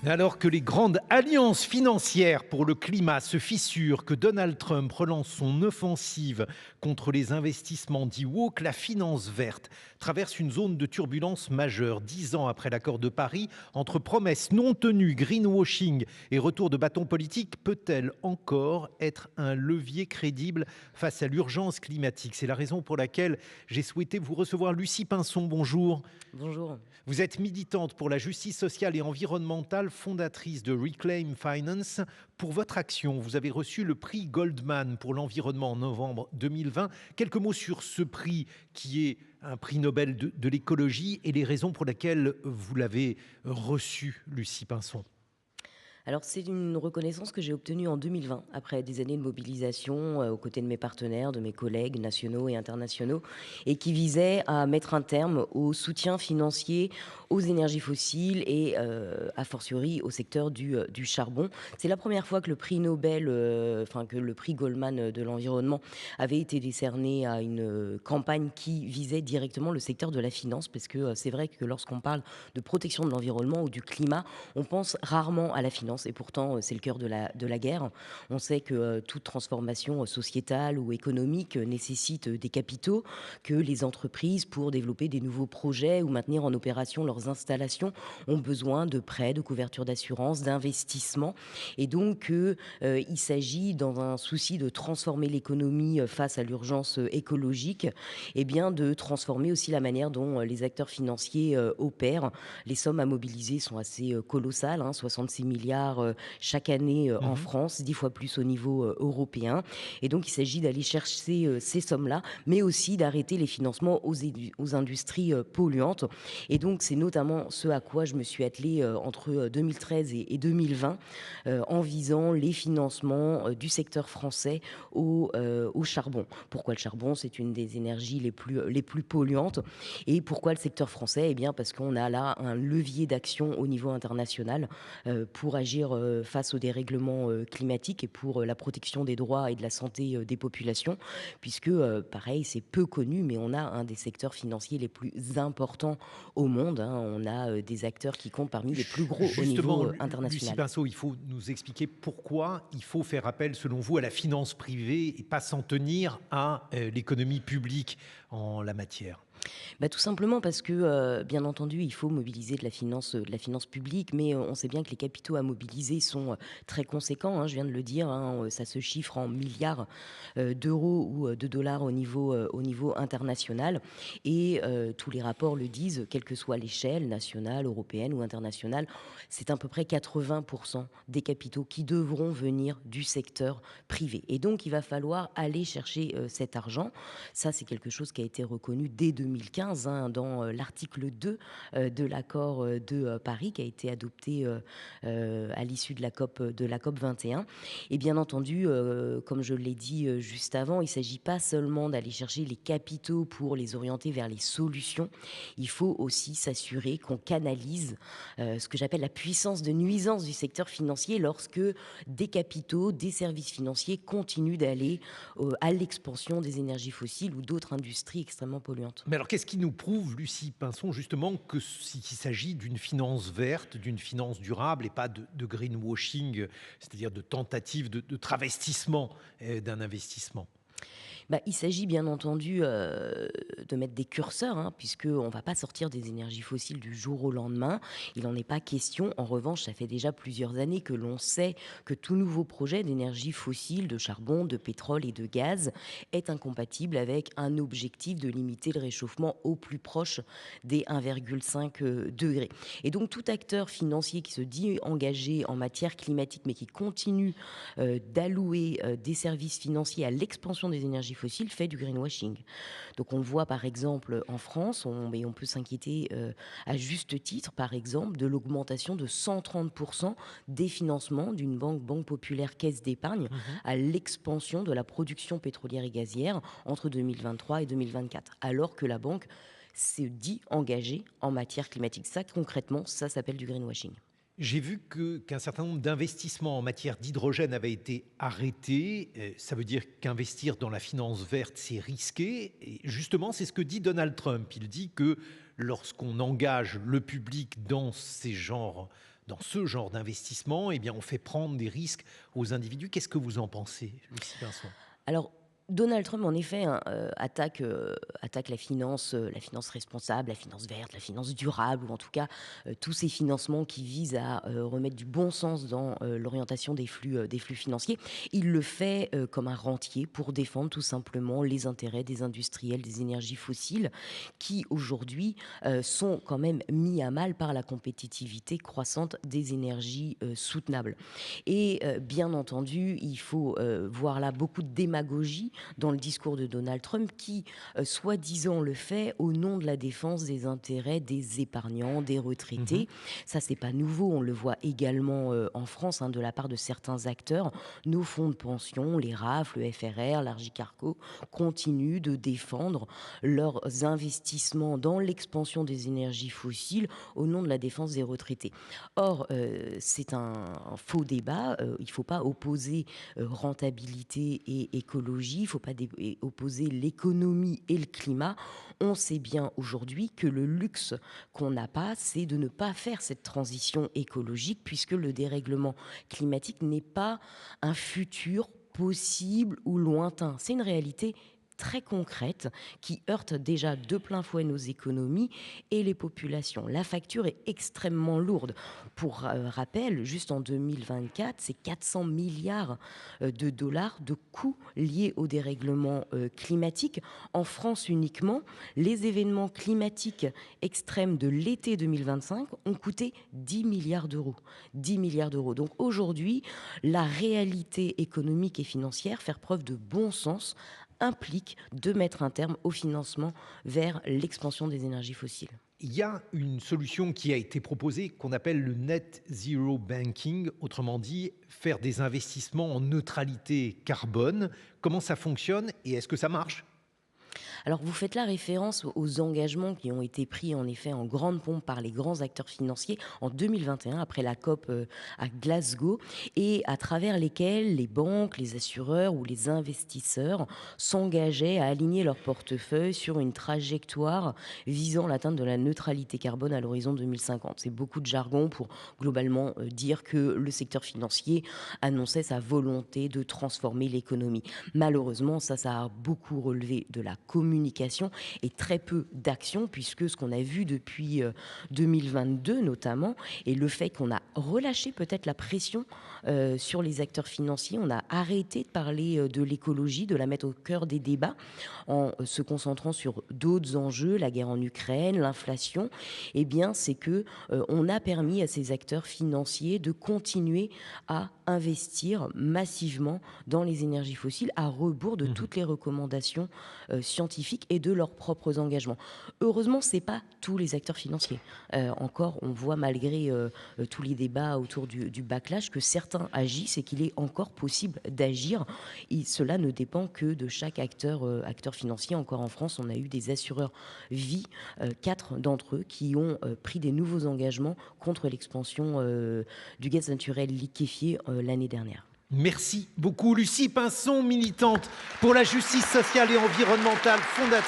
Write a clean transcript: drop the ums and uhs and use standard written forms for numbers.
Alors que les grandes alliances financières pour le climat se fissurent, que Donald Trump relance son offensive contre les investissements dits woke, la finance verte traverse une zone de turbulence majeure. 10 ans après l'accord de Paris, entre promesses non tenues, greenwashing et retour de bâton politique, peut-elle encore être un levier crédible face à l'urgence climatique? C'est la raison pour laquelle j'ai souhaité vous recevoir. Lucie Pinson, bonjour. Bonjour. Vous êtes militante pour la justice sociale et environnementale, fondatrice de Reclaim Finance. Pour votre action, vous avez reçu le prix Goldman pour l'environnement en novembre 2020. Quelques mots sur ce prix qui est un prix Nobel de l'écologie et les raisons pour lesquelles vous l'avez reçu, Lucie Pinson. Alors c'est une reconnaissance que j'ai obtenue en 2020, après des années de mobilisation aux côtés de mes partenaires, de mes collègues nationaux et internationaux, et qui visait à mettre un terme au soutien financier aux énergies fossiles et a fortiori au secteur du charbon. C'est la première fois que le prix Nobel, que le prix Goldman de l'environnement avait été décerné à une campagne qui visait directement le secteur de la finance, parce que c'est vrai que lorsqu'on parle de protection de l'environnement ou du climat, on pense rarement à la finance et pourtant c'est le cœur de la guerre. On sait que toute transformation sociétale ou économique nécessite des capitaux, que les entreprises, pour développer des nouveaux projets ou maintenir en opération leurs installations, ont besoin de prêts, de couverture d'assurance, d'investissements. Et donc il s'agit, dans un souci de transformer l'économie face à l'urgence écologique, et bien de transformer aussi la manière dont les acteurs financiers opèrent. Les sommes à mobiliser sont assez colossales, 66 milliards chaque année en Mhm. France, 10 fois plus au niveau européen. Et donc, il s'agit d'aller chercher ces sommes-là, mais aussi d'arrêter les financements aux industries polluantes. Et donc, c'est notamment ce à quoi je me suis attelée entre 2013 et 2020, en visant les financements du secteur français au charbon. Pourquoi le charbon? C'est une des énergies les plus polluantes. Et pourquoi le secteur français? Eh bien, parce qu'on a là un levier d'action au niveau international pour agir face au dérèglement climatique et pour la protection des droits et de la santé des populations, puisque, pareil, c'est peu connu, mais on a un des secteurs financiers les plus importants au monde. On a des acteurs qui comptent parmi les plus gros au Justement, niveau Lucie international. Pinceau, il faut nous expliquer pourquoi il faut faire appel, selon vous, à la finance privée et pas s'en tenir à l'économie publique en la matière. Tout simplement parce que, bien entendu, il faut mobiliser de la finance publique, mais on sait bien que les capitaux à mobiliser sont très conséquents, je viens de le dire, ça se chiffre en milliards d'euros ou de dollars au niveau international. Et tous les rapports le disent, quelle que soit l'échelle, nationale, européenne ou internationale, c'est à peu près 80% des capitaux qui devront venir du secteur privé. Et donc, il va falloir aller chercher cet argent. Ça, c'est quelque chose qui a été reconnu dès 2015 dans l'article 2 de l'accord de Paris, qui a été adopté à l'issue de la COP 21. Et bien entendu, comme je l'ai dit juste avant, il ne s'agit pas seulement d'aller chercher les capitaux pour les orienter vers les solutions. Il faut aussi s'assurer qu'on canalise ce que j'appelle la puissance de nuisance du secteur financier lorsque des capitaux, des services financiers continuent d'aller à l'expansion des énergies fossiles ou d'autres industries extrêmement polluantes. Mais alors, qu'est-ce qui nous prouve, Lucie Pinson, justement, qu'il s'agit d'une finance verte, d'une finance durable et pas de greenwashing, c'est-à-dire de tentative de travestissement d'un investissement? Il s'agit bien entendu de mettre des curseurs, puisqu'on ne va pas sortir des énergies fossiles du jour au lendemain. Il n'en est pas question. En revanche, ça fait déjà plusieurs années que l'on sait que tout nouveau projet d'énergie fossile, de charbon, de pétrole et de gaz est incompatible avec un objectif de limiter le réchauffement au plus proche des 1,5 degrés. Et donc tout acteur financier qui se dit engagé en matière climatique, mais qui continue d'allouer des services financiers à l'expansion des énergies fossiles fait du greenwashing. Donc on le voit par exemple en France, mais on peut s'inquiéter à juste titre, par exemple, de l'augmentation de 130% des financements d'une banque populaire caisse d'épargne Mhm. à l'expansion de la production pétrolière et gazière entre 2023 et 2024, alors que la banque se dit engagée en matière climatique. Ça, concrètement, ça s'appelle du greenwashing. J'ai vu qu'un certain nombre d'investissements en matière d'hydrogène avaient été arrêtés. Ça veut dire qu'investir dans la finance verte, c'est risqué. Et justement, c'est ce que dit Donald Trump. Il dit que lorsqu'on engage le public dans ces genres dans ce genre d'investissement, eh bien, on fait prendre des risques aux individus. Qu'est-ce que vous en pensez, Lucie Pinson? Alors, Donald Trump, en effet, hein, attaque la finance responsable, la finance verte, la finance durable, ou en tout cas tous ces financements qui visent à remettre du bon sens dans l'orientation des flux financiers. Il le fait comme un rentier pour défendre tout simplement les intérêts des industriels des énergies fossiles qui aujourd'hui sont quand même mis à mal par la compétitivité croissante des énergies soutenables. Et bien entendu, il faut voir là beaucoup de démagogie dans le discours de Donald Trump qui, soi-disant, le fait au nom de la défense des intérêts des épargnants, des Mhm. retraités. Ça, c'est pas nouveau. On le voit également en France, hein, de la part de certains acteurs. Nos fonds de pension, les RAF, le FRR, l'Argicarco, continuent de défendre leurs investissements dans l'expansion des énergies fossiles au nom de la défense des retraités. Or, c'est un faux débat. Il ne faut pas opposer rentabilité et écologie. Il ne faut pas opposer l'économie et le climat. On sait bien aujourd'hui que le luxe qu'on n'a pas, c'est de ne pas faire cette transition écologique, puisque le dérèglement climatique n'est pas un futur possible ou lointain. C'est une réalité très concrète qui heurte déjà de plein fouet nos économies et les populations. La facture est extrêmement lourde. Pour rappel, juste en 2024, c'est 400 milliards de dollars de coûts liés au dérèglement climatique. En France uniquement, les événements climatiques extrêmes de l'été 2025 ont coûté 10 milliards d'euros. 10 milliards d'euros. Donc aujourd'hui, la réalité économique et financière, faire preuve de bon sens, implique de mettre un terme au financement vers l'expansion des énergies fossiles. Il y a une solution qui a été proposée qu'on appelle le net zero banking, autrement dit faire des investissements en neutralité carbone. Comment ça fonctionne et est-ce que ça marche? Alors, vous faites la référence aux engagements qui ont été pris en effet en grande pompe par les grands acteurs financiers en 2021, après la COP à Glasgow, et à travers lesquels les banques, les assureurs ou les investisseurs s'engageaient à aligner leur portefeuille sur une trajectoire visant l'atteinte de la neutralité carbone à l'horizon 2050. C'est beaucoup de jargon pour globalement dire que le secteur financier annonçait sa volonté de transformer l'économie. Malheureusement, ça a beaucoup relevé de la communication et très peu d'action, puisque ce qu'on a vu depuis 2022 notamment, et le fait qu'on a relâché peut-être la pression sur les acteurs financiers, on a arrêté de parler de l'écologie, de la mettre au cœur des débats, en se concentrant sur d'autres enjeux, la guerre en Ukraine, l'inflation. Eh bien, c'est que on a permis à ces acteurs financiers de continuer à investir massivement dans les énergies fossiles, à rebours de toutes les recommandations scientifiques et de leurs propres engagements. Heureusement, ce n'est pas tous les acteurs financiers. Encore, on voit malgré tous les débats autour du backlash que certains agissent et qu'il est encore possible d'agir. Et cela ne dépend que de chaque acteur financier. Encore en France, on a eu des assureurs vie, 4 d'entre eux, qui ont pris des nouveaux engagements contre l'expansion du gaz naturel liquéfié l'année dernière. Merci beaucoup, Lucie Pinson, militante pour la justice sociale et environnementale, fondatrice